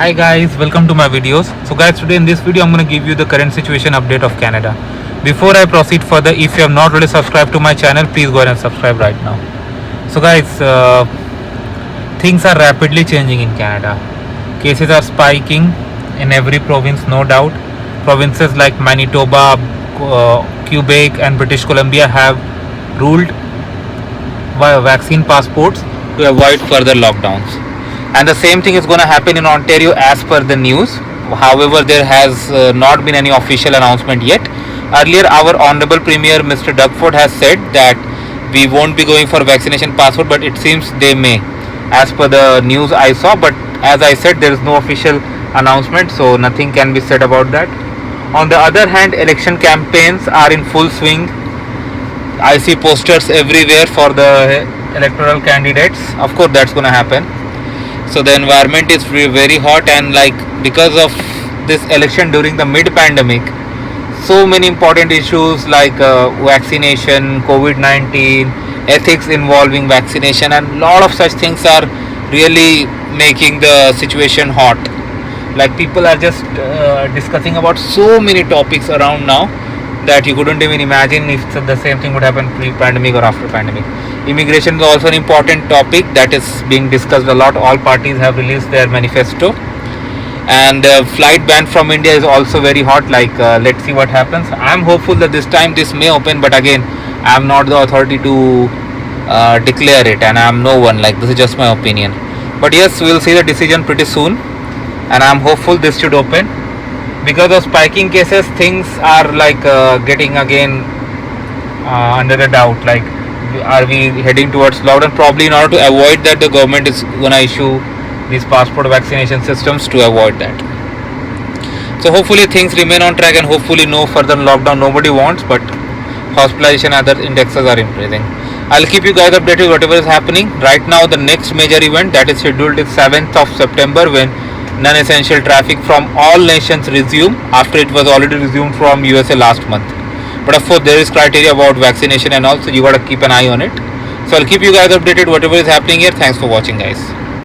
Hi guys, welcome to my videos. So guys, today in this video I'm going to give you the current situation update of Canada. Before I proceed further, if you have not already subscribed to my channel, please go ahead and subscribe right now. So guys, things are rapidly changing in Canada. Cases are spiking in every province, no doubt. Provinces like Manitoba, Quebec and British Columbia have ruled via vaccine passports to avoid further lockdowns. And the same thing is going to happen in Ontario as per the news. However, there has not been any official announcement yet. Earlier, our Honorable Premier Mr. Dugford has said that we won't be going for vaccination passport, but it seems they may, as per the news I saw. But as I said, there is no official announcement, so nothing can be said about that. On the other hand, election campaigns are in full swing. I see posters everywhere for the electoral candidates. Of course, that's going to happen. So the environment is very hot, and like because of this election during the mid-pandemic, so many important issues like vaccination, COVID-19, ethics involving vaccination, and lot of such things are really making the situation hot. Like people are just discussing about so many topics around now that you couldn't even imagine if the same thing would happen pre-pandemic or after pandemic. Immigration is also an important topic that is being discussed a lot. All parties have released their manifesto, and flight ban from India is also very hot. Like let's see what happens. I'm hopeful that this time this may open, but again, I'm not the authority to declare it, and I'm no one. Like this is just my opinion. But yes, we'll see the decision pretty soon, and I'm hopeful this should open. Because of spiking cases, things are like getting again under the doubt. Like, are we heading towards lockdown? Probably in order to avoid that, the government is gonna issue these passport vaccination systems to avoid that. So hopefully things remain on track, and hopefully no further lockdown. Nobody wants, but hospitalization and other indexes are increasing. I'll keep you guys updated whatever is happening. Right now, the next major event that is scheduled is 7th of September, when non-essential traffic from all nations resume, after it was already resumed from USA last month. But of course, there is criteria about vaccination and also you got to keep an eye on it. So I'll keep you guys updated whatever is happening here. Thanks for watching, guys.